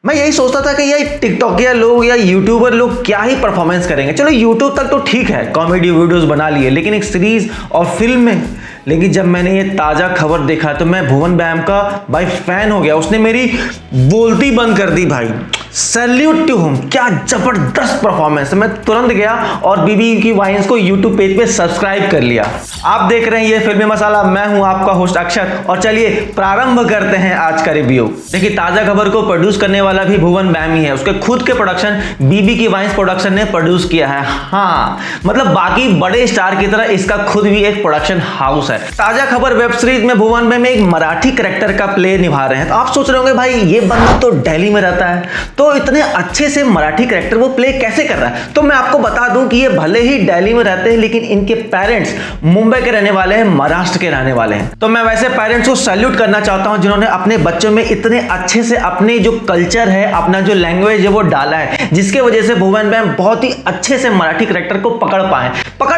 मैं यही सोचता था कि ये टिकटॉकिया लोग या यूट्यूबर लोग क्या ही परफॉर्मेंस करेंगे। चलो यूट्यूब तक तो ठीक है, कॉमेडी वीडियोस बना लिए, लेकिन एक सीरीज और फिल्म में। लेकिन जब मैंने ये ताज़ा खबर देखा तो मैं भुवन बैम का भाई फैन हो गया। उसने मेरी बोलती बंद कर दी भाई। सैल्यूट टू हिम, क्या जबरदस्त परफॉर्मेंस है। मैं तुरंत गया और बीबी की वाइन्स को यूट्यूब पेज पे सब्सक्राइब कर लिया। आप देख रहे हैं ये फिल्मी मसाला, मैं हूं आपका होस्ट अक्षत, और चलिए प्रारंभ करते हैं आज का रिव्यू। देखिए ताज़ा खबर को प्रोड्यूस करने वाला भी भुवन बैम ही है। उसके खुद के प्रोडक्शन बीबी की वाइन्स प्रोडक्शन ने प्रोड्यूस किया है। हाँ, मतलब बाकी बड़े स्टार की तरह इसका खुद भी एक प्रोडक्शन हाउस है। ताजा खबर वेब सीरीज में भुवन बैम एक मराठी कैरेक्टर का प्ले निभा रहे हैं। तो आप सोच रहे होंगे भाई ये बंदा तो दिल्ली में रहता है, तो इतने अच्छे से मराठी कैरेक्टर वो प्ले कैसे कर रहा है। तो मैं आपको बता दूं कि ये भले ही दिल्ली में रहते हैं, लेकिन इनके पेरेंट्स मुंबई के रहने वाले हैं, महाराष्ट्र के रहने वाले हैं। तो मैं वैसे पेरेंट्स को सैल्यूट करना चाहता हूं जिन्होंने अपने बच्चों में इतने अच्छे से अपने जो कल्चर है, अपना जो लैंग्वेज है वो डाला है, जिसके वजह से भुवन बैम बहुत ही अच्छे से मराठी कैरेक्टर को पकड़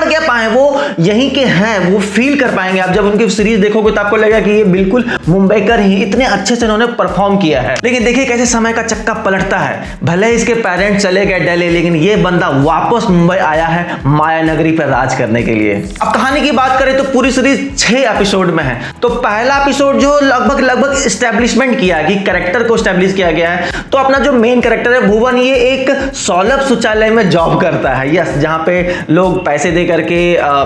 क्या पाए, वो यहीं के हैं, वो फील कर पाएंगे। आप जब उनकी सीरीज देखोगे तो आपको लगेगा कि ये बिल्कुल मुंबई कर ही, इतने अच्छे से उन्होंने परफॉर्म किया है। लेकिन देखिए कैसे समय का चक्का पलटता है। भले इसके पेरेंट्स चले गए दिल्ली, लेकिन ये बंदा वापस मुंबई आया है माया नगरी पर राज करने के लिए। अब कहानी की बात करें तो पूरी सीरीज 6 एपिसोड में है। तो पहला एपिसोड जो लगभग एस्टेब्लिशमेंट किया है कि कैरेक्टर को एस्टेब्लिश किया गया है। तो अपना जो मेन कैरेक्टर है भुवन, ये एक सौलभ शौचालय में जॉब करता है। यस, जहां पे लोग पैसे दे करके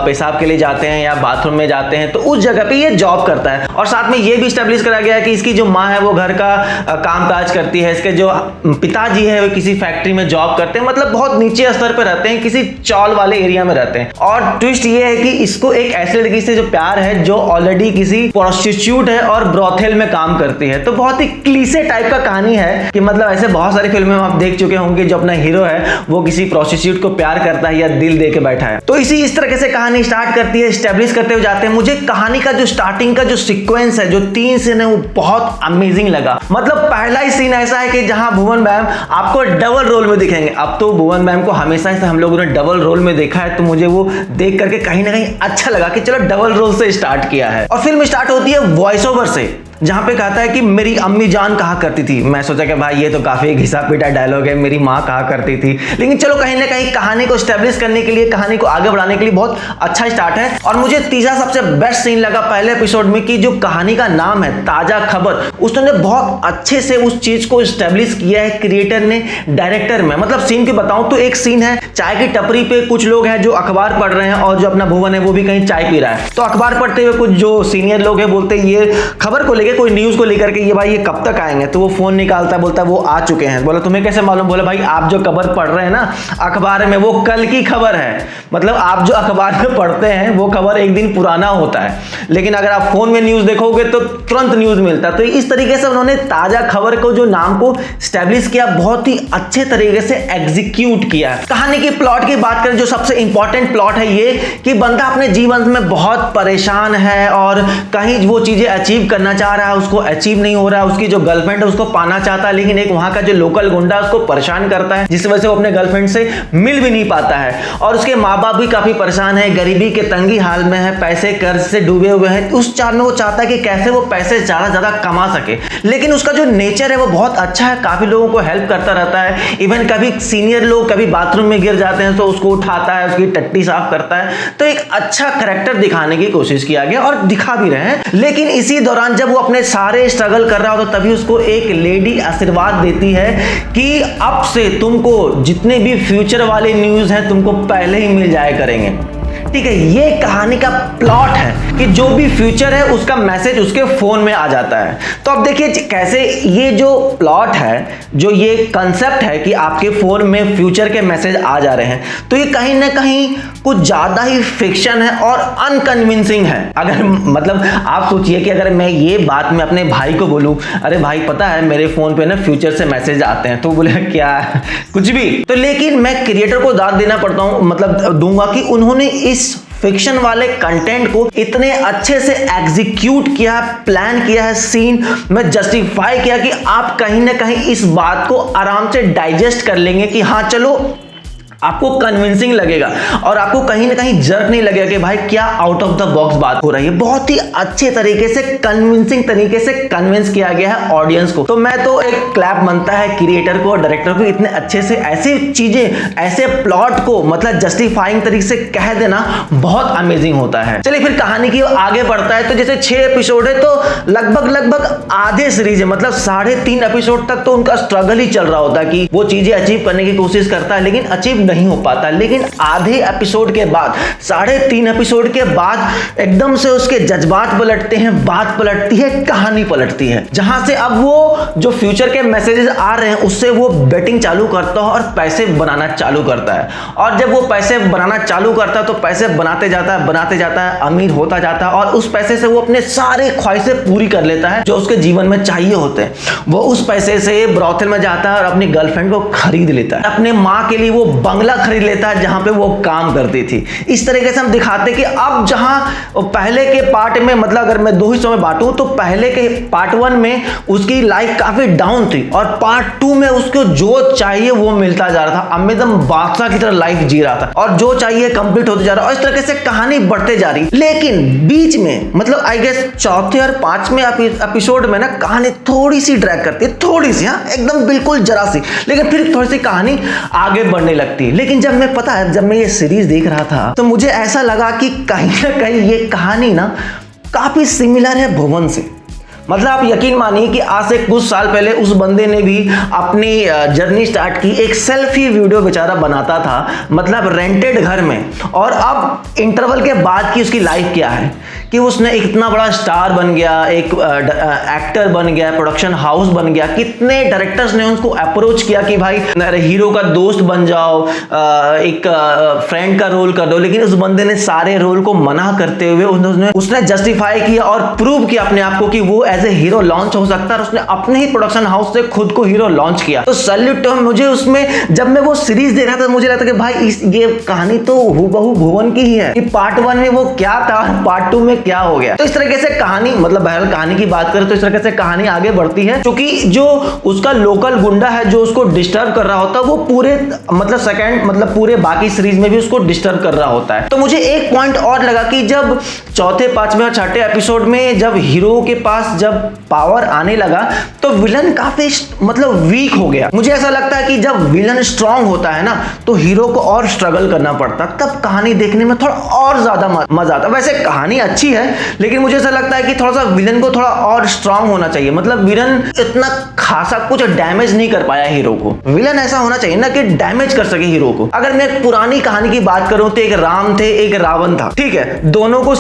पेशाब के लिए जाते हैं या बाथरूम में जाते हैं, तो उस जगह पे ये जॉब करता है। और साथ में ये भी एस्टेब्लिश करा गया है कि इसकी जो माँ है वो घर का कामकाज करती है, इसके जो पिताजी है वो किसी फैक्ट्री में जॉब करते हैं, मतलब बहुत नीचे स्तर पे रहते हैं, किसी चौल वाले एरिया में रहते हैं। और ट्विस्ट ये है कि इसको एक ऐसी लड़की से जो प्यार है जो ऑलरेडी किसी प्रोस्टिट्यूट है और ब्रोथेल में काम करती है। तो बहुत ही क्लीशे टाइप का कहानी है कि मतलब ऐसे बहुत सारी फिल्में आप देख चुके होंगे जो अपना हीरो है वो किसी प्रोस्टिट्यूट को प्यार करता है या दिल दे के बैठा है। तो इस तरह से कहानी स्टार्ट करती है, एस्टेब्लिश करते हुए जाते हैं। मुझे कहानी का जो स्टार्टिंग का जो सीक्वेंस है, जो 3 सीन है, वो बहुत अमेजिंग लगा। मतलब पहला ही सीन ऐसा है कि जहां भुवन बैम आपको डबल रोल में दिखेंगे। अब तो भुवन बैम को हमेशा से हम लोगों ने डबल रोल में देखा है, तो मुझे वो देख करके कहीं ना कहीं अच्छा लगा कि चलो डबल रोल से स्टार्ट किया है। और फिल्म स्टार्ट होती है वॉइस ओवर से, जहां पे कहता है कि मेरी अम्मी जान कहा करती थी। मैं सोचा कि भाई ये तो काफी घिसा पीटा डायलॉग है, मेरी माँ कहा करती थी। लेकिन चलो कहीं ना कहीं कहानी को एस्टेब्लिश करने के लिए, कहानी को आगे बढ़ाने के लिए बहुत अच्छा स्टार्ट है। और मुझे तीसरा सबसे बेस्ट सीन लगा पहले एपिसोड में कि जो कहानी का नाम है ताजा खबर, उसने बहुत अच्छे से उस चीज को एस्टेब्लिश किया है क्रिएटर ने डायरेक्टर में। मतलब सीन की बताऊं तो एक सीन है चाय की टपरी पे कुछ लोग हैं जो अखबार पढ़ रहे हैं, और जो अपना भुवन है वो भी कहीं चाय पी रहा है। तो अखबार पढ़ते हुए कुछ जो सीनियर लोग हैं बोलते हैं ये खबर को लेकर, कोई न्यूज को लेकर के, ये भाई ये कब तक आएंगे। तो वो फोन निकालता है, बोलता है वो आ चुके हैं। बोला तुम्हें कैसे मालूम? बोला भाई आप जो खबर पढ़ रहे हैं ना अखबार में, वो कल की खबर है। मतलब आप जो अखबार में पढ़ते हैं वो खबर एक दिन पुराना होता है, लेकिन अगर आप फोन में न्यूज देखोगे तो तुरंत न्यूज मिलता है। तो इस तरीके से उन्होंने ताजा खबर को जो नाम को स्टैब्लिश किया, बहुत ही अच्छे तरीके से एग्जीक्यूट किया। कहानी की प्लॉट की बात करें, जो सबसे इंपॉर्टेंट प्लॉट है ये कि बंदा अपने जीवन में बहुत परेशान है और कहीं वो चीजें अचीव करना चाह रहा है, उसको अचीव नहीं हो रहा है। उसकी जो गर्लफ्रेंड है उसको पाना चाहता है, लेकिन एक वहां का जो लोकल गुंडा उसको परेशान करता है, जिस वजह से वो अपने गर्लफ्रेंड से मिल भी नहीं पाता है। और उसके माँ बाप भी काफी परेशान है, गरीबी के तंगी हाल में है, पैसे कर्ज से डूबे हुए हैं। उस चाल में वो चाहता है कि कैसे वो पैसे ज्यादा कमा सके। लेकिन उसका जो नेचर है वो बहुत अच्छा है, काफी लोगों को हेल्प करता रहता है। इवन कभी सीनियर लोग कभी बाथरूम में गिर जाते हैं तो उसको उठाता है, उसकी टट्टी साफ करता है। तो एक अच्छा कैरेक्टर दिखाने की कोशिश किया गया और दिखा भी रहे हैं। लेकिन इसी दौरान जब वो अपने सारे स्ट्रगल कर रहा हो तो तभी उसको एक लेडी आशीर्वाद देती है कि अब से तुमको जितने भी फ्यूचर वाले न्यूज हैं तुमको पहले ही मिल जाया करेंगे। ठीक है, ये कहानी का प्लॉट है कि जो भी फ्यूचर है उसका मैसेज उसके फोन में आ जाता है। तो अब देखिए कैसे ये जो प्लॉट है, जो ये कंसेप्ट है कि आपके फोन में फ्यूचर के मैसेज आ जा रहे हैं, तो ये कहीं ना कहीं कुछ ज्यादा ही फिक्शन है और अनकन्विंसिंग है। अगर मतलब आप सोचिए कि अगर मैं ये बात मैं अपने भाई को बोलूं, अरे भाई पता है मेरे फोन पे ना फ्यूचर से मैसेज आते हैं, तो बोले क्या कुछ भी। तो लेकिन मैं क्रिएटर को दाद देना पड़ता हूं, मतलब दूंगा कि उन्होंने इस फिक्शन वाले कंटेंट को इतने अच्छे से एग्जीक्यूट किया, प्लान किया है, सीन में जस्टिफाई किया कि आप कहीं ना कहीं इस बात को आराम से डाइजेस्ट कर लेंगे कि हाँ चलो आपको कन्विंसिंग लगेगा और आपको कहीं ना कहीं जर्क नहीं लगेगा कि भाई क्या आउट ऑफ द बॉक्स बात हो रही है। बहुत ही अच्छे तरीके से कन्विंसिंग तरीके से कन्विंस किया गया है ऑडियंस को। तो मैं तो एक क्लैप बनता है क्रिएटर को और डायरेक्टर को, इतने अच्छे से ऐसी चीजें, ऐसे प्लॉट को मतलब जस्टिफाइंग तरीके से कह देना बहुत अमेजिंग होता है। चलिए फिर कहानी की आगे बढ़ता है। तो जैसे 6 एपिसोड है तो लगभग आधे सीरीज है, मतलब 3.5 एपिसोड तक तो उनका स्ट्रगल ही चल रहा होता है कि वो चीजें अचीव करने की कोशिश करता है लेकिन अचीव नहीं हो पाता। लेकिन आधे एपिसोड के बाद, 3.5 एपिसोड के बाद एकदम से उसके जज्बात पलटते हैं, बात पलटती है, कहानी पलटती है, जहां से अब वो जो फ्यूचर के मैसेजेस आ रहे हैं उससे वो बेटिंग चालू करता है और पैसे बनाना चालू करता है। और जब वो पैसे बनाना चालू करता है तो पैसे बनाते जाता है, अमीर होता जाता है और उस पैसे से वो अपने सारे ख्वाहिशें पूरी कर लेता है जो उसके जीवन में चाहिए होते हैं। वो उस पैसे से ब्रॉथल में जाता है और अपनी गर्लफ्रेंड को खरीद लेता है, अपने माँ के लिए वो बंगला खरीद लेता है जहां पे वो काम करती थी। इस तरीके से हम दिखाते कि अब जहां पहले के पार्ट में, मतलब अगर मैं 2 हिस्सों में बांटूं तो पहले के पार्ट 1 में उसकी लाइफ काफी डाउन थी और पार्ट 2 में उसको जो चाहिए वो मिलता जा रहा था, एकदम बादशाह की तरह लाइफ जी रहा था और जो चाहिए कंप्लीट होते जा रहा, और इस तरीके से कहानी बढ़ते जा रही। लेकिन बीच में मतलब आई गेस चौथे और 5वें एपिसोड में ना कहानी थोड़ी सी ड्रैग करती है, थोड़ी सी, हाँ एकदम बिल्कुल जरा सी, लेकिन फिर थोड़ी सी कहानी आगे बढ़ने लगती है। लेकिन जब मैं ये सीरीज देख रहा था तो मुझे ऐसा लगा कि कहीं ना कहीं ये कहानी ना काफी सिमिलर है भुवन से। मतलब आप यकीन मानिए कि आज से कुछ साल पहले उस बंदे ने भी अपनी जर्नी स्टार्ट की, एक सेल्फी वीडियो बेचारा बनाता था, मतलब रेंटेड घर में, और अब इंटरवल के बाद की उसकी लाइफ क्या है कि उसने एक इतना बड़ा स्टार बन गया, एक एक्टर बन गया, प्रोडक्शन हाउस बन गया। कितने डायरेक्टर्स ने उसको अप्रोच किया कि भाई हीरो का दोस्त बन जाओ, एक फ्रेंड का रोल कर दो, लेकिन उस बंदे ने सारे रोल को मना करते हुए उसने जस्टिफाई किया और प्रूव किया अपने आप को कि वो एज ए हीरो लॉन्च हो सकता है और उसने अपने ही प्रोडक्शन हाउस से खुद को हीरो लॉन्च किया। तो सैल्यूट मुझे उसमें, जब मैं वो सीरीज देख रहा था मुझे लगता कि भाई ये कहानी तो हूबहू भुवन की ही है कि पार्ट 1 में वो क्या था और पार्ट 2 में क्या हो गया। तो इस तरीके से कहानी, मतलब बहरहाल कहानी की बात करें तो इस तरीके से कहानी आगे बढ़ती है, क्योंकि जो उसका लोकल गुंडा है जो उसको डिस्टर्ब कर रहा होता है वो पूरे पूरे बाकी सीरीज में भी उसको डिस्टर्ब कर रहा होता है। तो मुझे एक पॉइंट और लगा कि जब चौथे, 5वें और 6ठे एपिसोड में जब हीरो के पास जब पावर आने लगा तो विलन काफी मतलब वीक हो गया। मुझे ऐसा लगता है कि जब विलन स्ट्रांग होता है ना तो हीरो को और स्ट्रगल करना पड़ता, तब कहानी देखने में थोड़ा और ज्यादा मजा आता। वैसे कहानी अच्छी है लेकिन मुझे ऐसा लगता है कि थोड़ा सा विलन को थोड़ा और स्ट्रांग होना चाहिए। मतलब विलन इतना खासा कुछ डैमेज नहीं कर पाया हीरो को, विलन ऐसा होना चाहिए ना कि डैमेज कर सके हीरो को। अगर मैं पुरानी कहानी की बात करूं तो एक राम थे, एक रावण था, ठीक है, दोनों को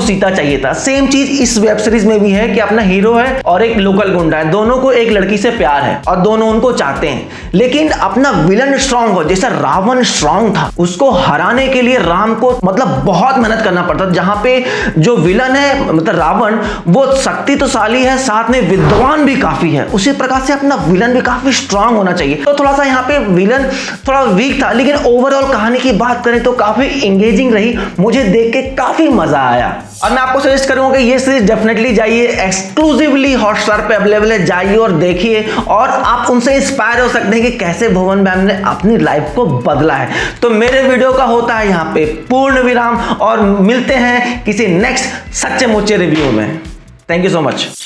सीता चाहिए था। सेम चीज इस वेब सीरीज में भी है कि अपना हीरो है और एक लोकल गुंडा है, दोनों को एक लड़की से प्यार है और दोनों उनको चाहते हैं, लेकिन अपना विलन स्ट्रांग हो, जैसा रावण स्ट्रांग था, उसको हराने के लिए राम को मतलब बहुत मेहनत करना पड़ता। जहां पे जो विलन है मतलब रावण, वो शक्तिशाली है, साथ में विद्वान भी काफी है, उसी प्रकार से अपना विलन भी काफी स्ट्रांग होना चाहिए। तो थोड़ा सा यहाँ पे विलन थोड़ा वीक था, लेकिन ओवरऑल कहानी की बात करें तो काफी एंगेजिंग रही, मुझे देख के काफी मजा आया। और मैं आपको सजेस्ट करूंगा कि ये सीरीज डेफिनेटली जाइए, एक्सक्लूसिवली हॉटस्टार पे अवेलेबल है, जाइए और देखिए और आप उनसे इंस्पायर हो सकते हैं कि कैसे भुवन मैम ने अपनी लाइफ को बदला है। तो मेरे वीडियो का होता है यहाँ पे पूर्ण विराम और मिलते हैं किसी नेक्स्ट सच्चे मुच्चे रिव्यू में। Thank you so much.